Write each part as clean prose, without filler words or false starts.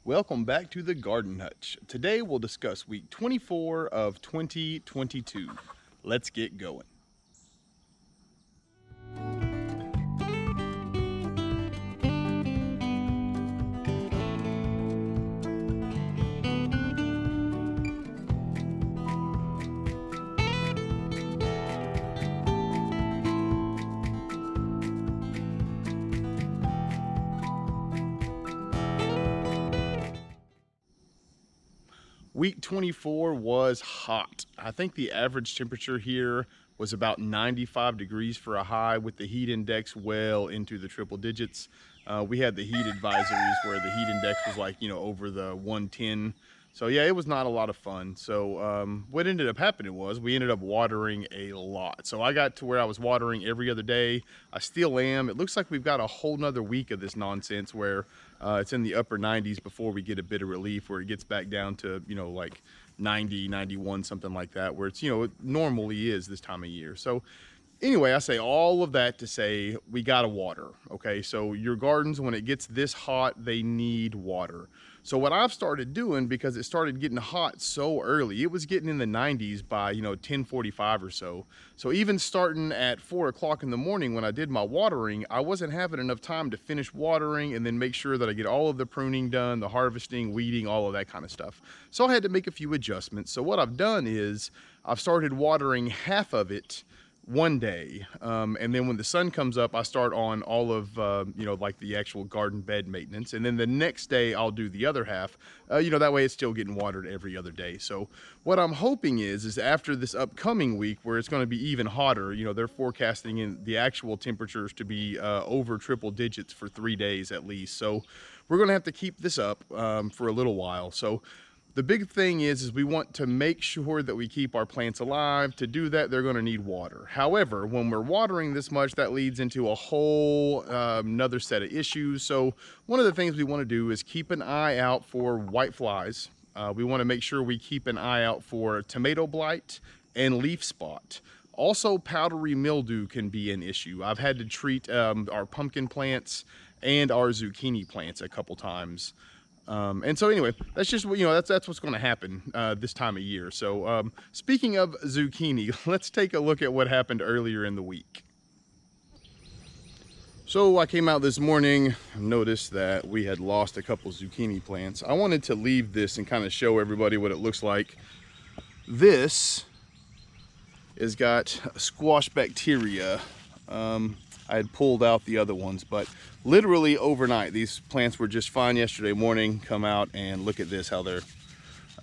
Welcome back to the Garden Hutch. Today we'll discuss week 24 of 2022. Let's get going. Week 24 was hot. I think the average temperature here was about 95 degrees for a high, with the heat index well into the triple digits. We had the heat advisories where the heat index was like, over the 110. So yeah, it was not a lot of fun. So what ended up happening was we ended up watering a lot. So I got to where I was watering every other day. I still am. It looks like we've got a whole nother week of this nonsense where it's in the upper 90s before we get a bit of relief, where it gets back down to, like 90, 91, something like that, where it's, it normally is this time of year. So anyway, I say all of that to say we gotta water. Okay, so your gardens, when it gets this hot, they need water. So what I've started doing, because it started getting hot so early, it was getting in the 90s by 10:45 or so. So even starting at 4 o'clock in the morning when I did my watering, I wasn't having enough time to finish watering and then make sure that I get all of the pruning done, the harvesting, weeding, all of that kind of stuff. So I had to make a few adjustments. So what I've done is I've started watering half of it one day, and then when the sun comes up, I start on all of like the actual garden bed maintenance, and then the next day I'll do the other half. That way it's still getting watered every other day. So what I'm hoping is after this upcoming week, where it's going to be even hotter, they're forecasting in the actual temperatures to be over triple digits for 3 days at least. So we're going to have to keep this up for a little while. So the big thing is we want to make sure that we keep our plants alive. To do that, they're going to need water. However, when we're watering this much, that leads into a whole another set of issues. So one of the things we want to do is keep an eye out for white flies. We want to make sure we keep an eye out for tomato blight and leaf spot. Also, powdery mildew can be an issue. I've had to treat our pumpkin plants and our zucchini plants a couple times. And so anyway, that's just what, that's what's going to happen this time of year. So speaking of zucchini, let's take a look at what happened earlier in the week. So I came out this morning, noticed that we had lost a couple zucchini plants. I wanted to leave this and kind of show everybody what it looks like. This has got squash bacteria. I had pulled out the other ones, but literally overnight, these plants were just fine yesterday morning. Come out and look at this, how they're,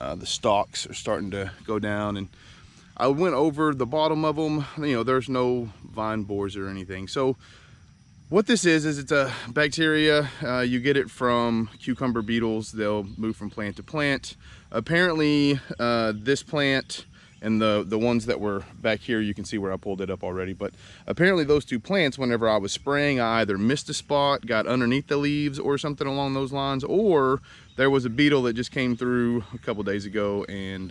the stalks are starting to go down. And I went over the bottom of them, there's no vine borers or anything. So what this is it's a bacteria. You get it from cucumber beetles. They'll move from plant to plant. Apparently this plant and the ones that were back here, you can see where I pulled it up already, but apparently those two plants, whenever I was spraying, I either missed a spot, got underneath the leaves or something along those lines, or there was a beetle that just came through a couple days ago and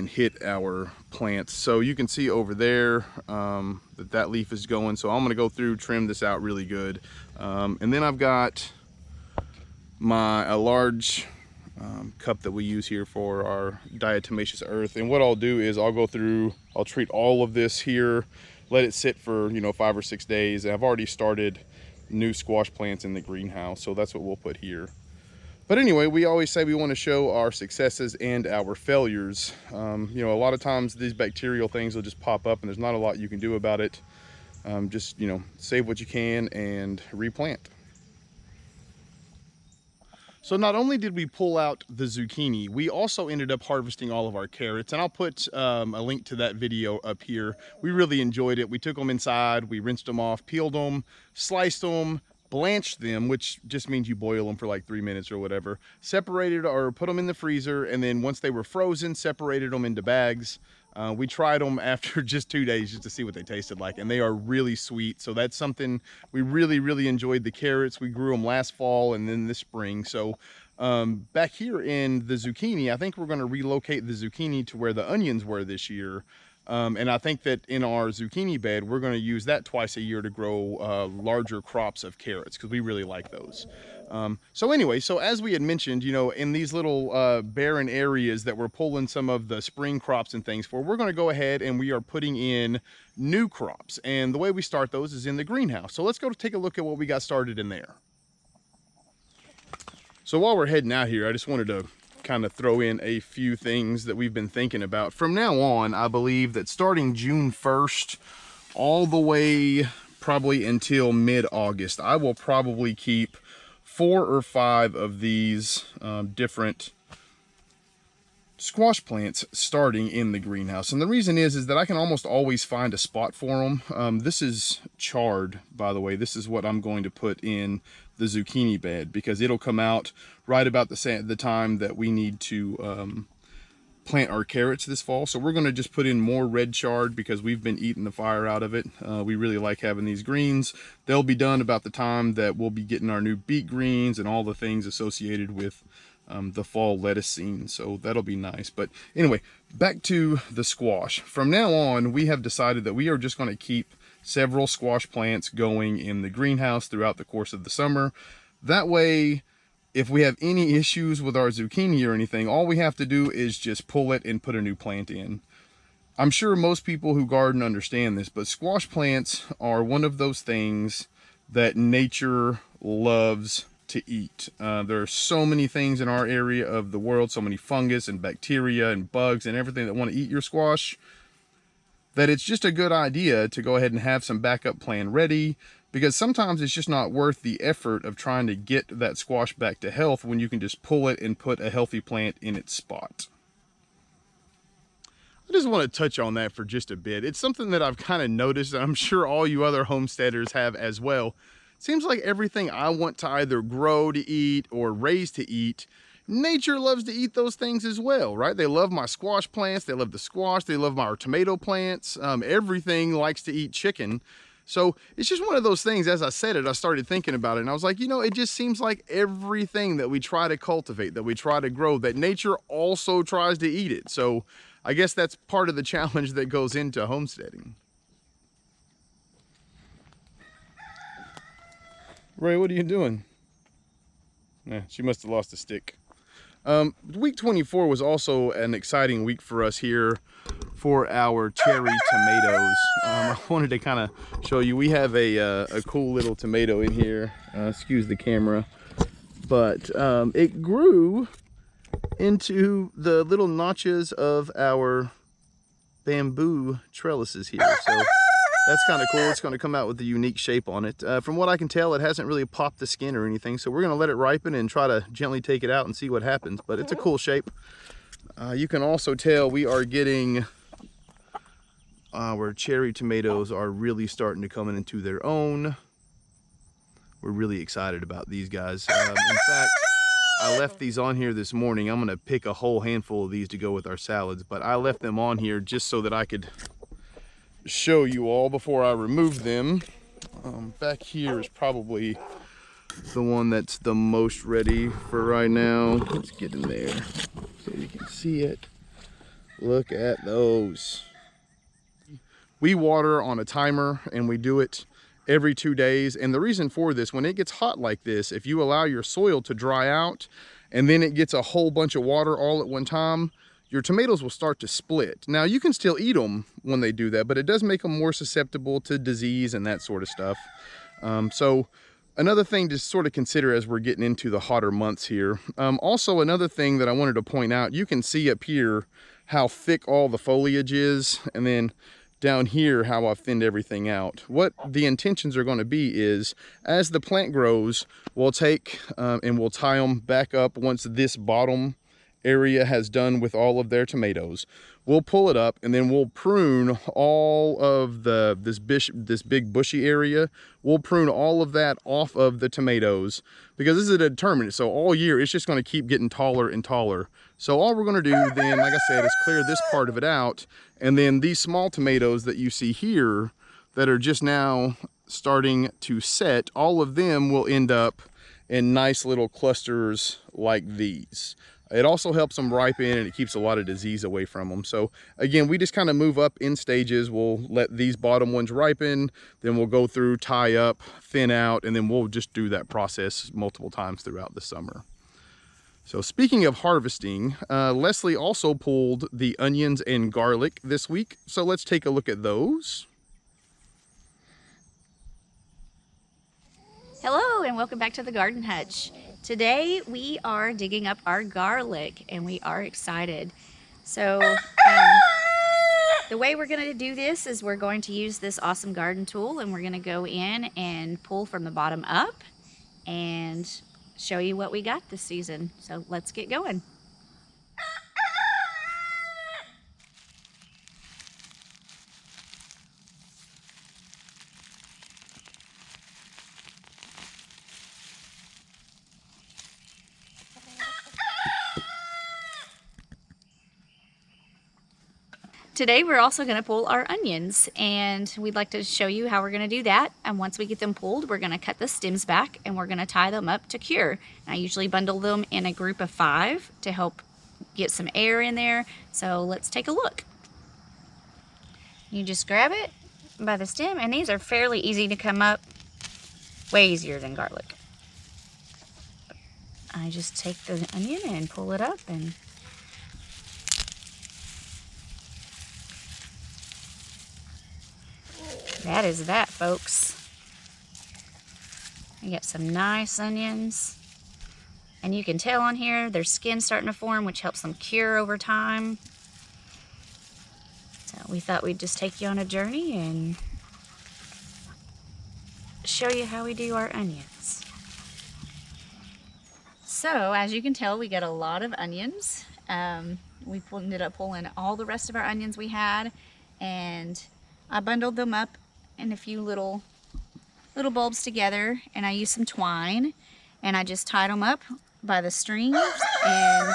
hit our plants. So you can see over there that leaf is going. So I'm gonna go through, trim this out really good. And then I've got a large cup that we use here for our diatomaceous earth. And what I'll do is I'll go through, I'll treat all of this here, let it sit for 5 or 6 days. And I've already started new squash plants in the greenhouse, so that's what we'll put here. But anyway, we always say we want to show our successes and our failures. A lot of times these bacterial things will just pop up and there's not a lot you can do about it. Just save what you can and replant. So not only did we pull out the zucchini, we also ended up harvesting all of our carrots, and I'll put a link to that video up here. We really enjoyed it. We took them inside, we rinsed them off, peeled them, sliced them, blanched them, which just means you boil them for like 3 minutes or whatever, separated or put them in the freezer, and then once they were frozen, separated them into bags. We tried them after just 2 days just to see what they tasted like, and they are really sweet. So that's something we really enjoyed. The carrots, we grew them last fall and then this spring. So back here in the zucchini, I think we're going to relocate the zucchini to where the onions were this year. And I think that in our zucchini bed, we're going to use that twice a year to grow larger crops of carrots, because we really like those. So anyway, so as we had mentioned, you know, in these little barren areas that we're pulling some of the spring crops and things for, we're going to go ahead and we are putting in new crops. And the way we start those is in the greenhouse. So let's go take a look at what we got started in there. So while we're heading out here, I just wanted to kind of throw in a few things that we've been thinking about. From now on, I believe that starting June 1st, all the way probably until mid-August, I will probably keep 4 or 5 of these different squash plants starting in the greenhouse. And the reason is that I can almost always find a spot for them. This is chard, by the way. This is what I'm going to put in the zucchini bed, because it'll come out right about the time that we need to plant our carrots this fall. So we're going to just put in more red chard because we've been eating the fire out of it. We really like having these greens. They'll be done about the time that we'll be getting our new beet greens and all the things associated with the fall lettuce scene. So that'll be nice. But anyway, back to the squash. From now on, we have decided that we are just going to keep several squash plants going in the greenhouse throughout the course of the summer. That way, if we have any issues with our zucchini or anything, all we have to do is just pull it and put a new plant in. I'm sure most people who garden understand this, but squash plants are one of those things that nature loves to eat. There are so many things in our area of the world, so many fungus and bacteria and bugs and everything that want to eat your squash, that it's just a good idea to go ahead and have some backup plan ready, because sometimes it's just not worth the effort of trying to get that squash back to health when you can just pull it and put a healthy plant in its spot. I just want to touch on that for just a bit. It's something that I've kind of noticed, and I'm sure all you other homesteaders have as well. It seems like everything I want to either grow to eat or raise to eat, nature loves to eat those things as well, right? They love my squash plants, they love the squash, they love my tomato plants. Everything likes to eat chicken. So it's just one of those things. As I said it, I started thinking about it, and I was like, you know, it just seems like everything that we try to cultivate, that we try to grow, that nature also tries to eat it. So I guess that's part of the challenge that goes into homesteading. Ray, what are you doing? Yeah, she must have lost a stick. Week 24 was also an exciting week for us here for our cherry tomatoes. I wanted to kind of show you, we have a cool little tomato in here. Excuse the camera, but it grew into the little notches of our bamboo trellises here. So that's kind of cool. It's going to come out with a unique shape on it. From what I can tell, it hasn't really popped the skin or anything, so we're going to let it ripen and try to gently take it out and see what happens. But it's a cool shape. You can also tell we are getting our cherry tomatoes are really starting to come into their own. We're really excited about these guys. In fact, I left these on here this morning. I'm going to pick a whole handful of these to go with our salads, but I left them on here just so that I could show you all before I remove them. Back here is probably the one that's the most ready for right now. Let's get in there so you can see it. Look at those. We water on a timer, and we do it every 2 days. And the reason for this, when it gets hot like this, if you allow your soil to dry out and then it gets a whole bunch of water all at one time, your tomatoes will start to split. Now, you can still eat them when they do that, but it does make them more susceptible to disease and that sort of stuff. So another thing to sort of consider as we're getting into the hotter months here. Also, another thing that I wanted to point out, you can see up here how thick all the foliage is, and then down here how I've thinned everything out. What the intentions are going to be is, as the plant grows, we'll take and we'll tie them back up once this bottom area has done with all of their tomatoes. We'll pull it up, and then we'll prune all of this big bushy area. We'll prune all of that off of the tomatoes, because this is a determinant. So all year it's just going to keep getting taller and taller. So all we're going to do then, like I said, is clear this part of it out, and then these small tomatoes that you see here that are just now starting to set, all of them will end up in nice little clusters like these. It also helps them ripen, and it keeps a lot of disease away from them. So again, we just kind of move up in stages. We'll let these bottom ones ripen, then we'll go through, tie up, thin out, and then we'll just do that process multiple times throughout the summer. So speaking of harvesting, Leslie also pulled the onions and garlic this week. So let's take a look at those. Hello and welcome back to the Garden Hutch. Today we are digging up our garlic and we are excited. So the way we're going to do this is we're going to use this awesome garden tool, and we're going to go in and pull from the bottom up and show you what we got this season. So let's get going. Today we're also going to pull our onions, and we'd like to show you how we're going to do that. And once we get them pulled, we're going to cut the stems back and we're going to tie them up to cure. And I usually bundle them in a group of 5 to help get some air in there. So let's take a look. You just grab it by the stem, and these are fairly easy to come up, way easier than garlic. I just take the onion and pull it up, and that is that, folks. I got some nice onions. And you can tell on here their skin's starting to form, which helps them cure over time. So we thought we'd just take you on a journey and show you how we do our onions. So as you can tell, we got a lot of onions. We ended up pulling all the rest of our onions we had, and I bundled them up in a few little bulbs together, and I used some twine, and I just tied them up by the strings, and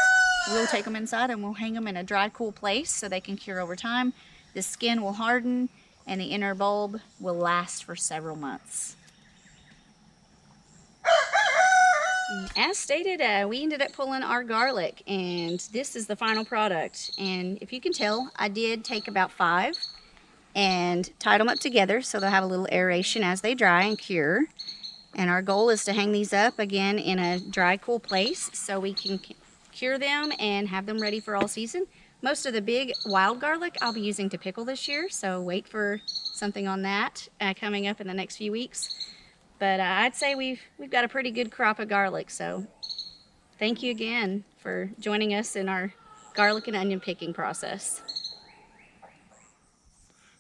we'll take them inside and we'll hang them in a dry, cool place so they can cure over time. The skin will harden and the inner bulb will last for several months. As stated, we ended up pulling our garlic, and this is the final product. And if you can tell, I did take about 5 and tied them up together so they'll have a little aeration as they dry and cure. And our goal is to hang these up again in a dry, cool place so we can cure them and have them ready for all season. Most of the big wild garlic I'll be using to pickle this year, so wait for something on that coming up in the next few weeks. But I'd say we've got a pretty good crop of garlic, so thank you again for joining us in our garlic and onion picking process.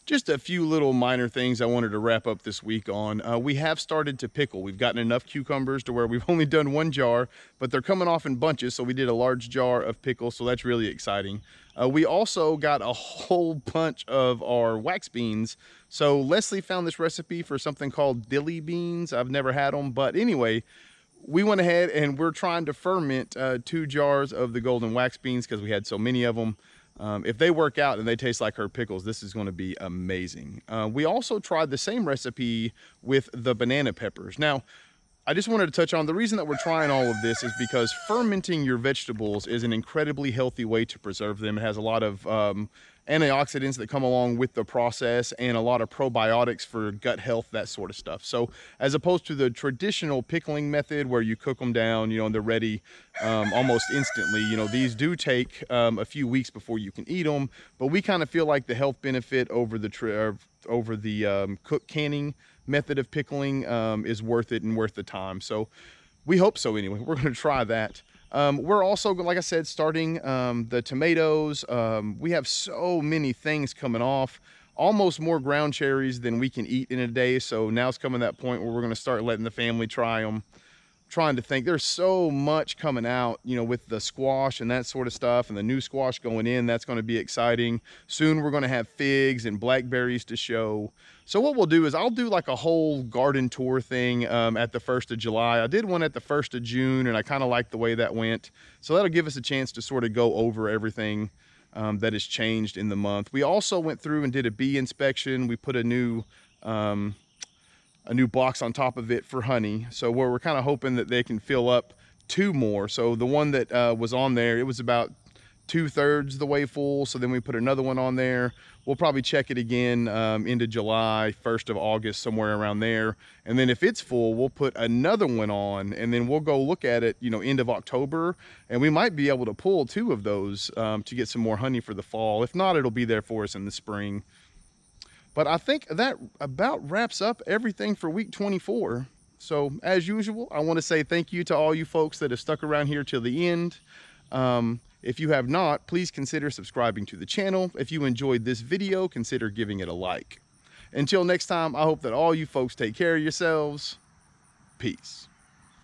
Just a few little minor things I wanted to wrap up this week on. We have started to pickle. We've gotten enough cucumbers to where we've only done 1 jar, but they're coming off in bunches, so we did a large jar of pickle, so that's really exciting. We also got a whole bunch of our wax beans. So Leslie found this recipe for something called dilly beans. I've never had them, but anyway, we went ahead and we're trying to ferment 2 jars of the golden wax beans because we had so many of them. If they work out and they taste like her pickles, this is going to be amazing. We also tried the same recipe with the banana peppers. Now, I just wanted to touch on the reason that we're trying all of this is because fermenting your vegetables is an incredibly healthy way to preserve them. It has a lot of antioxidants that come along with the process and a lot of probiotics for gut health, that sort of stuff. So as opposed to the traditional pickling method where you cook them down, you know, and they're ready almost instantly, you know, these do take a few weeks before you can eat them, but we kind of feel like the health benefit over the cook canning method of pickling is worth it and worth the time. So we hope so anyway. We're going to try that. We're also, like I said, starting the tomatoes. We have so many things coming off, almost more ground cherries than we can eat in a day. So now it's coming to that point where we're going to start letting the family try them. Trying to think, there's so much coming out, you know, with the squash and that sort of stuff, and the new squash going in. That's going to be exciting. Soon we're going to have figs and blackberries to show. So what we'll do is I'll do like a whole garden tour thing at the 1st of July. I did one at the 1st of June, and I kind of liked the way that went. So that'll give us a chance to sort of go over everything that has changed in the month. We also went through and did a bee inspection. We put a new box on top of it for honey. So we're kind of hoping that they can fill up 2 more. So the one that was on there, it was about 2/3 the way full. So then we put another one on there. We'll probably check it again into July, 1st of August, somewhere around there. And then if it's full, we'll put another one on, and then we'll go look at it, you know, end of October, and we might be able to pull 2 of those to get some more honey for the fall. If not, it'll be there for us in the spring. But I think that about wraps up everything for week 24. So as usual, I want to say thank you to all you folks that have stuck around here till the end. If you have not, please consider subscribing to the channel. If you enjoyed this video, consider giving it a like. Until next time, I hope that all you folks take care of yourselves. Peace.